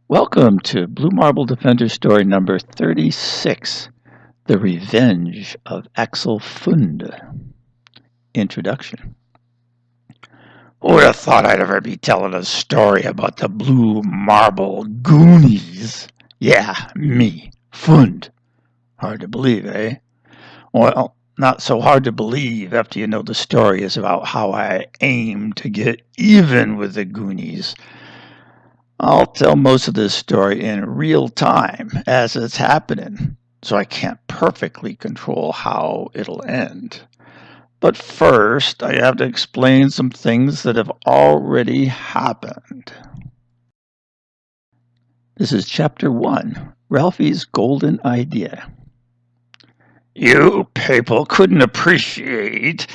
Welcome to Blue Marble Defender story number 36, The Revenge of Axel Pfund. Introduction. Who would have thought I'd ever be telling a story about the Blue Marble Goonies? Yeah, me, Pfund. Hard to believe, eh? Well, not so hard to believe after you know the story is about how I aim to get even with the Goonies. I'll tell most of this story in real time as it's happening, so I can't perfectly control how it'll end. But first, I have to explain some things that have already happened. This is Chapter 1, Ralphie's Golden Idea. You people couldn't appreciate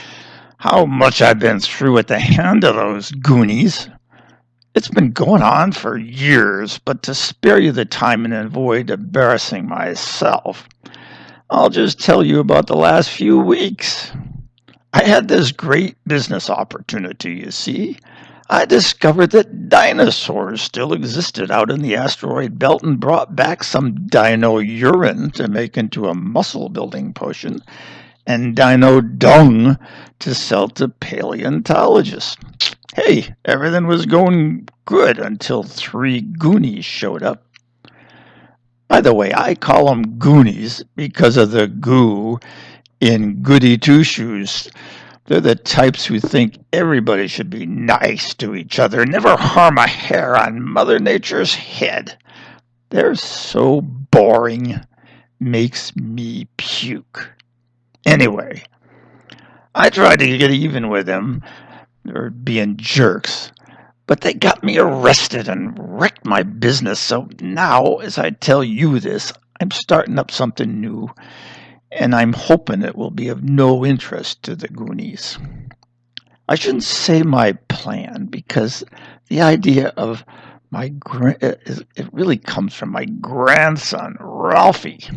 how much I've been through at the hand of those Goonies. It's been going on for years, but to spare you the time and avoid embarrassing myself, I'll just tell you about the last few weeks. I had this great business opportunity, you see. I discovered that dinosaurs still existed out in the asteroid belt and brought back some dino urine to make into a muscle building potion and dino dung to sell to paleontologists. Hey, everything was going good until 3 Goonies showed up. By the way, I call them Goonies because of the goo in Goody Two-Shoes. They're the types who think everybody should be nice to each other, never harm a hair on Mother Nature's head. They're so boring. Makes me puke. Anyway, I tried to get even with them. They're being jerks. But they got me arrested and wrecked my business, so now, as I tell you this, I'm starting up something new, and I'm hoping it will be of no interest to the Goonies. I shouldn't say my plan, because the idea of it really comes from my grandson, Ralphie.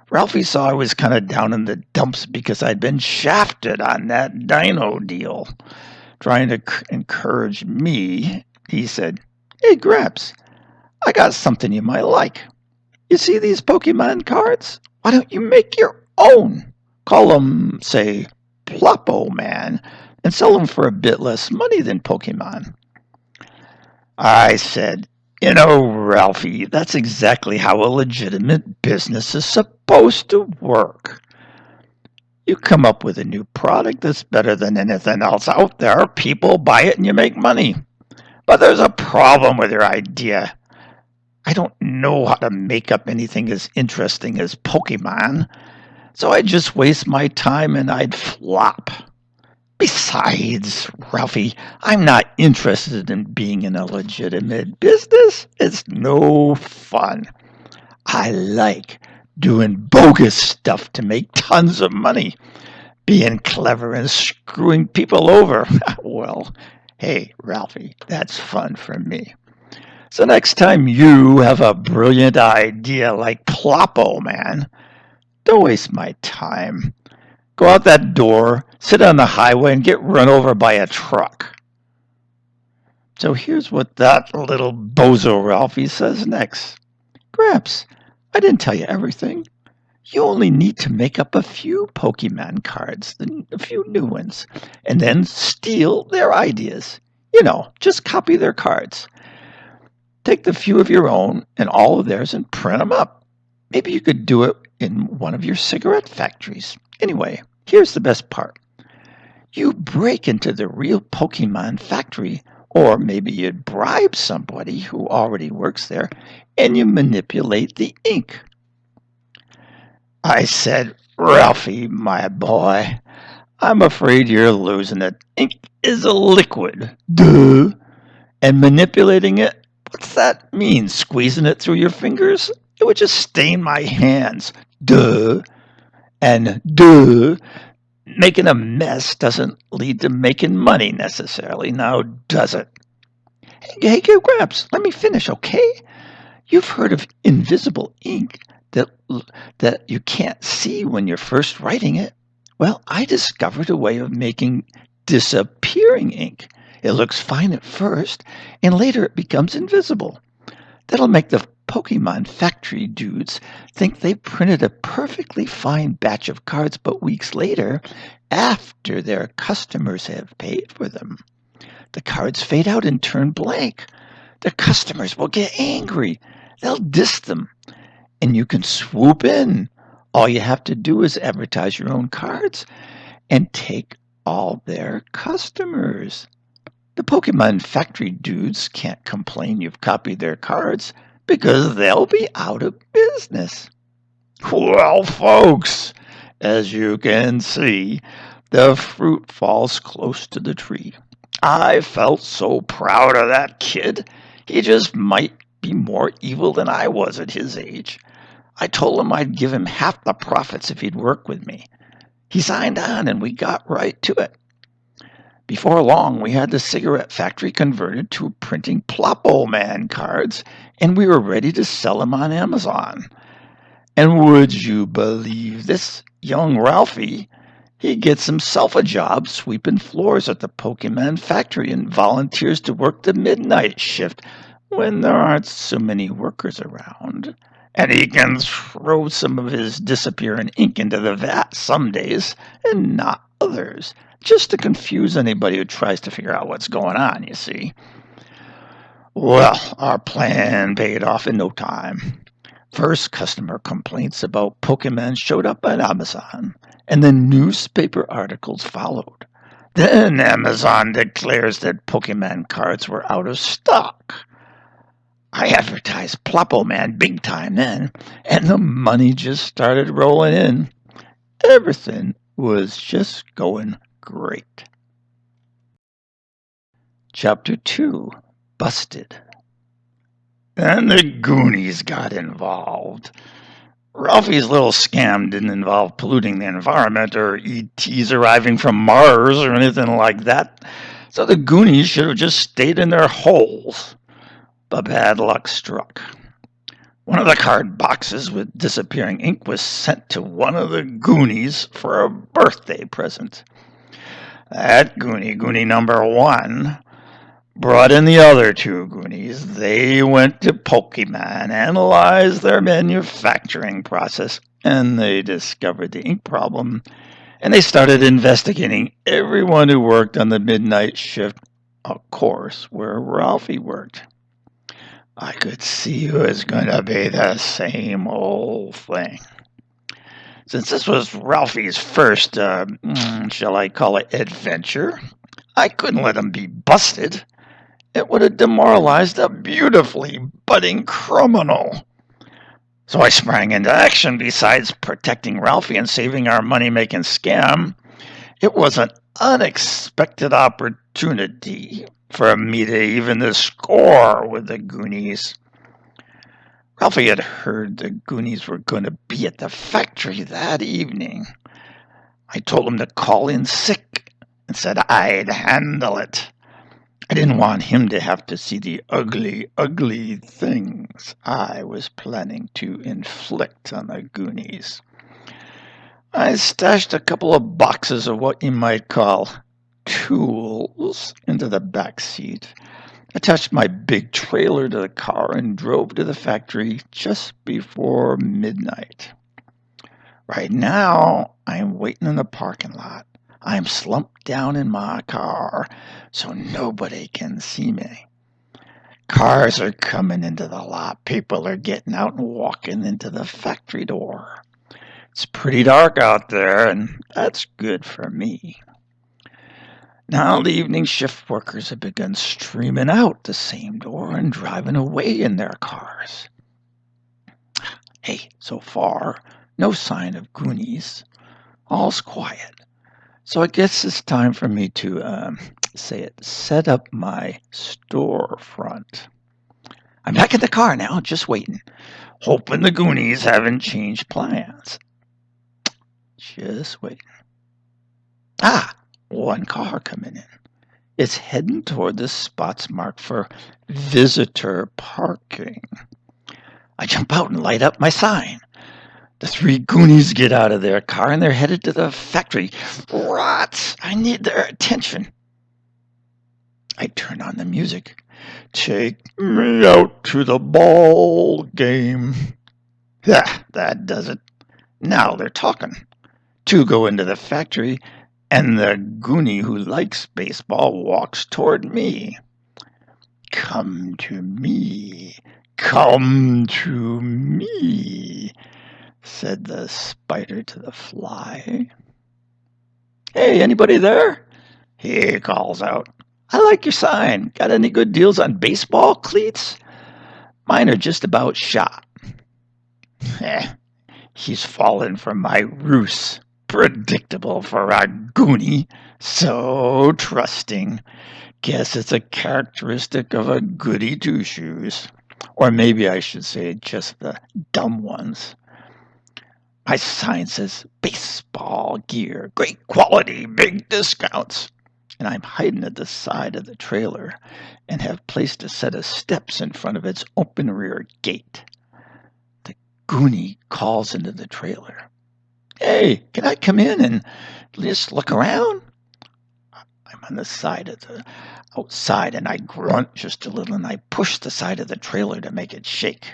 Ralphie saw I was kind of down in the dumps because I'd been shafted on that dino deal. Trying to encourage me, he said, "Hey, Gramps, I got something you might like. You see these Pokemon cards? Why don't you make your own? Call them, say, Ploppo Man, and sell them for a bit less money than Pokemon." I said, Ralphie, that's exactly how a legitimate business is supposed to work. You come up with a new product that's better than anything else out there, people buy it and you make money. But there's a problem with your idea. I don't know how to make up anything as interesting as Pokemon, so I'd just waste my time and I'd flop. Besides, Ralphie, I'm not interested in being in a legitimate business. It's no fun. I like doing bogus stuff to make tons of money. Being clever and screwing people over. Well, hey, Ralphie, that's fun for me. So next time you have a brilliant idea like Ploppo Man, don't waste my time. Go out that door, sit on the highway, and get run over by a truck. So here's what that little bozo Ralphie says next. Gramps, I didn't tell you everything. You only need to make up a few Pokemon cards, a few new ones, and then steal their ideas. Just copy their cards. Take the few of your own and all of theirs and print them up. Maybe you could do it in one of your cigarette factories. Anyway, here's the best part. You break into the real Pokemon factory, or maybe you'd bribe somebody who already works there, and you manipulate the ink. I said, Ralphie, my boy, I'm afraid you're losing it. Ink is a liquid. Duh. And manipulating it, what's that mean? Squeezing it through your fingers? It would just stain my hands. Duh. And duh. Making a mess doesn't lead to making money necessarily, now does it? Hey, Gramps, let me finish, okay? You've heard of invisible ink that you can't see when you're first writing it. Well, I discovered a way of making disappearing ink. It looks fine at first, and later it becomes invisible. That'll make the Pokemon factory dudes think they printed a perfectly fine batch of cards, but weeks later, after their customers have paid for them, the cards fade out and turn blank. Their customers will get angry. They'll diss them, and you can swoop in. All you have to do is advertise your own cards and take all their customers. The Pokemon factory dudes can't complain you've copied their cards because they'll be out of business. Well, folks, as you can see, the fruit falls close to the tree. I felt so proud of that kid. He just might be more evil than I was at his age. I told him I'd give him half the profits if he'd work with me. He signed on and we got right to it. Before long, we had the cigarette factory converted to printing Ploppo Man cards, and we were ready to sell them on Amazon. And would you believe this young Ralphie? He gets himself a job sweeping floors at the Pokemon factory and volunteers to work the midnight shift when there aren't so many workers around. And he can throw some of his disappearing ink into the vat some days and not others, just to confuse anybody who tries to figure out what's going on, you see. Well, our plan paid off in no time. First, customer complaints about Pokemon showed up on Amazon, and then newspaper articles followed. Then Amazon declares that Pokemon cards were out of stock. I advertised Ploppo Man big time then, and the money just started rolling in. Everything was just going great. Chapter 2, Busted. Then the Goonies got involved. Ralphie's little scam didn't involve polluting the environment or ETs arriving from Mars or anything like that, so the Goonies should have just stayed in their holes. But bad luck struck. One of the card boxes with disappearing ink was sent to one of the Goonies for a birthday present. That Goonie number 1, brought in the other 2 Goonies. They went to Pokemon, analyzed their manufacturing process, and they discovered the ink problem. And they started investigating everyone who worked on the midnight shift, of course, where Ralphie worked. I could see it was going to be the same old thing. Since this was Ralphie's first, shall I call it, adventure, I couldn't let him be busted. It would have demoralized a beautifully budding criminal. So I sprang into action. Besides protecting Ralphie and saving our money-making scam, it was an unexpected opportunity for me to even the score with the Goonies. Ralphie had heard the Goonies were going to be at the factory that evening. I told him to call in sick and said I'd handle it. I didn't want him to have to see the ugly, ugly things I was planning to inflict on the Goonies. I stashed a couple of boxes of what you might call tools into the back seat, attached my big trailer to the car, and drove to the factory just before midnight. Right now, I'm waiting in the parking lot. I'm slumped down in my car so nobody can see me. Cars are coming into the lot. People are getting out and walking into the factory door. It's pretty dark out there, and that's good for me. Now the evening shift workers have begun streaming out the same door and driving away in their cars. Hey, so far, no sign of Goonies. All's quiet. So I guess it's time for me to, set up my storefront. I'm back in the car now, just waiting, hoping the Goonies haven't changed plans. Just waiting. One car coming in. It's heading toward the spots marked for visitor parking. I jump out and light up my sign. The 3 Goonies get out of their car and they're headed to the factory. Rats! I need their attention. I turn on the music. Take me out to the ball game. Yeah, that does it. Now they're talking. Two go into the factory, and the goonie who likes baseball walks toward me. Come to me, come to me, said the spider to the fly. Hey, anybody there? He calls out. I like your sign. Got any good deals on baseball cleats? Mine are just about shot. He's fallen for my ruse. Predictable for a goonie. So trusting. Guess it's a characteristic of a goody two-shoes. Or maybe I should say just the dumb ones. My sign says baseball gear, great quality, big discounts. And I'm hiding at the side of the trailer and have placed a set of steps in front of its open rear gate. The goonie calls into the trailer. Hey, can I come in and just look around? I'm on the side of the outside and I grunt just a little and I push the side of the trailer to make it shake.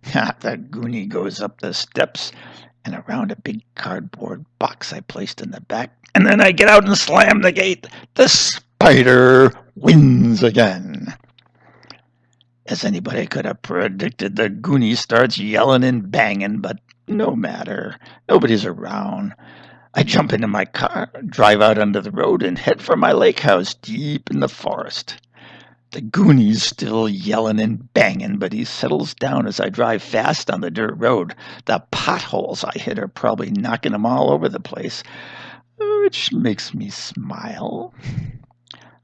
The goonie goes up the steps and around a big cardboard box I placed in the back, and then I get out and slam the gate. The spider wins again. As anybody could have predicted, the goonie starts yelling and banging, but no matter. Nobody's around. I jump into my car, drive out onto the road, and head for my lake house deep in the forest. The goonie's still yelling and banging, but he settles down as I drive fast on the dirt road. The potholes I hit are probably knocking him all over the place, which makes me smile.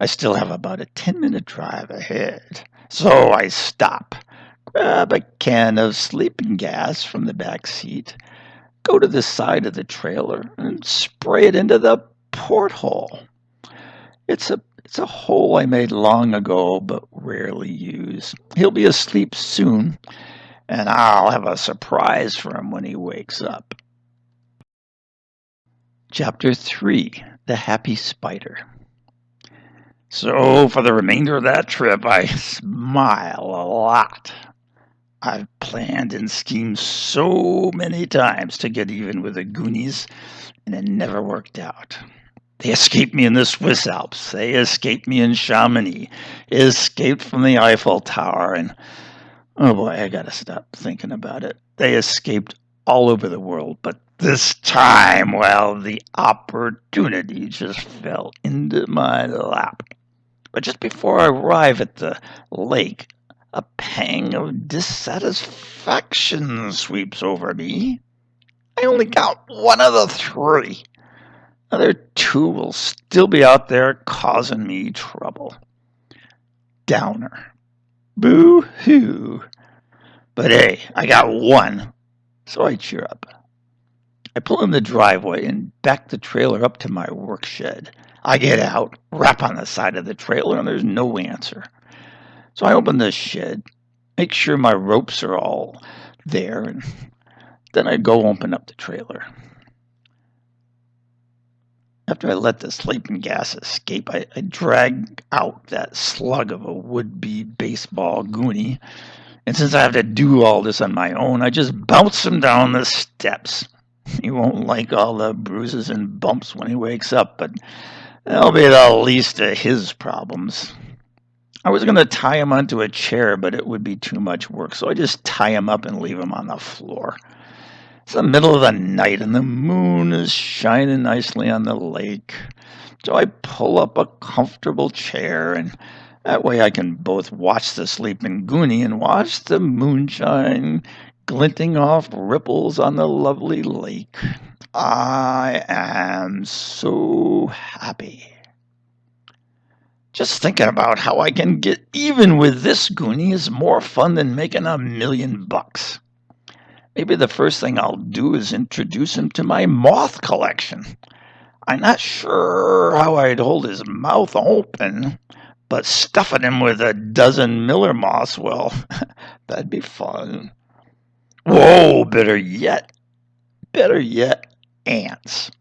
I still have about a 10-minute drive ahead, so I stop, grab a can of sleeping gas from the back seat, go to the side of the trailer, and spray it into the porthole. It's a hole I made long ago, but rarely use. He'll be asleep soon, and I'll have a surprise for him when he wakes up. Chapter 3, The Happy Spider. So, for the remainder of that trip, I smile a lot. I've planned and schemed so many times to get even with the Goonies, and it never worked out. They escaped me in the Swiss Alps. They escaped me in Chamonix. Escaped from the Eiffel Tower. And, oh boy, I gotta stop thinking about it. They escaped all over the world. But this time, well, the opportunity just fell into my lap. But just before I arrive at the lake, a pang of dissatisfaction sweeps over me. I only got one of the three. Other two will still be out there causing me trouble. Downer. Boo-hoo. But hey, I got one, so I cheer up. I pull in the driveway and back the trailer up to my work shed. I get out, rap on the side of the trailer, and there's no answer. So I open the shed, make sure my ropes are all there, and then I go open up the trailer. After I let the sleeping gas escape, I drag out that slug of a would-be baseball goonie. And since I have to do all this on my own, I just bounce him down the steps. He won't like all the bruises and bumps when he wakes up, but that'll be the least of his problems. I was going to tie him onto a chair, but it would be too much work, so I just tie him up and leave him on the floor. It's the middle of the night and the moon is shining nicely on the lake. So I pull up a comfortable chair, and that way I can both watch the sleeping goonie and watch the moonshine glinting off ripples on the lovely lake. I am so happy. Just thinking about how I can get even with this goonie is more fun than making $1 million. Maybe the first thing I'll do is introduce him to my moth collection. I'm not sure how I'd hold his mouth open, but stuffing him with a dozen Miller moths, well, that'd be fun. Whoa, better yet, ants.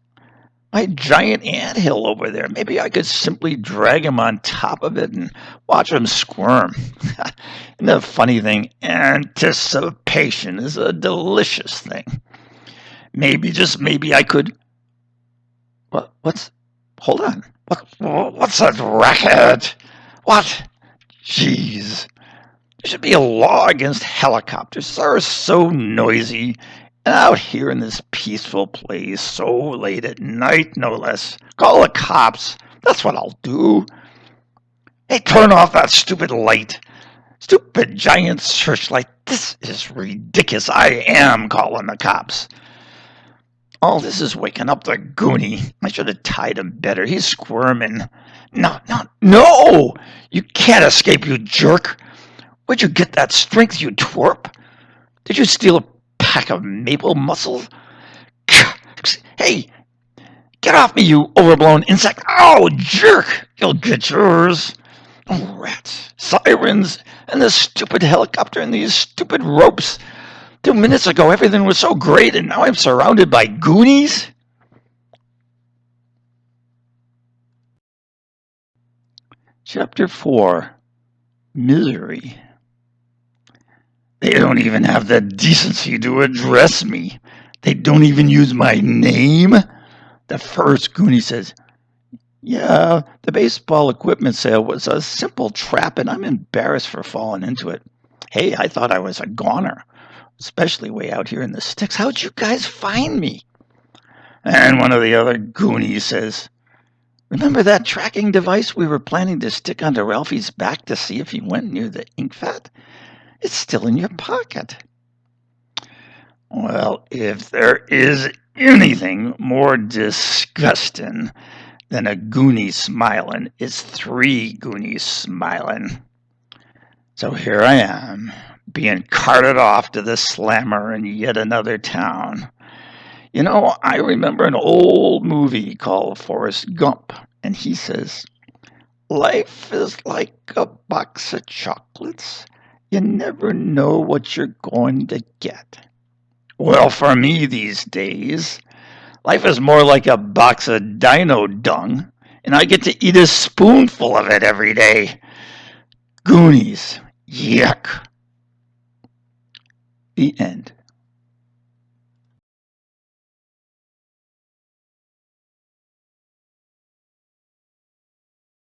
my giant anthill over there. Maybe I could simply drag him on top of it and watch him squirm. And the funny thing, anticipation is a delicious thing. Maybe, just maybe I could... What's... Hold on. What's that racket? What? Jeez. There should be a law against helicopters. They're so noisy. And out here in this peaceful place, so late at night, no less. Call the cops. That's what I'll do. Hey, turn off that stupid light. Stupid giant searchlight. This is ridiculous. I am calling the cops. All this is waking up the Goonie. I should have tied him better. He's squirming. No! You can't escape, you jerk. Where'd you get that strength, you twerp? Did you steal a pack of maple muscle? Hey, get off me, you overblown insect. Oh, jerk! You'll get yours. Oh, rats, sirens, and this stupid helicopter and these stupid ropes. 2 minutes ago, everything was so great, and now I'm surrounded by Goonies? Chapter 4. Misery. They don't even have the decency to address me. They don't even use my name. The first Goonie says, yeah, the baseball equipment sale was a simple trap, and I'm embarrassed for falling into it. Hey, I thought I was a goner, especially way out here in the sticks. How'd you guys find me? And one of the other Goonies says, remember that tracking device we were planning to stick onto Ralphie's back to see if he went near the ink vat? It's still in your pocket. Well, if there is anything more disgusting than a Goonie smiling, it's 3 Goonies smiling. So here I am, being carted off to the slammer in yet another town. You know, I remember an old movie called Forrest Gump, and he says, life is like a box of chocolates. You never know what you're going to get. Well, for me these days, life is more like a box of dino dung, and I get to eat a spoonful of it every day. Goonies. Yuck. The end.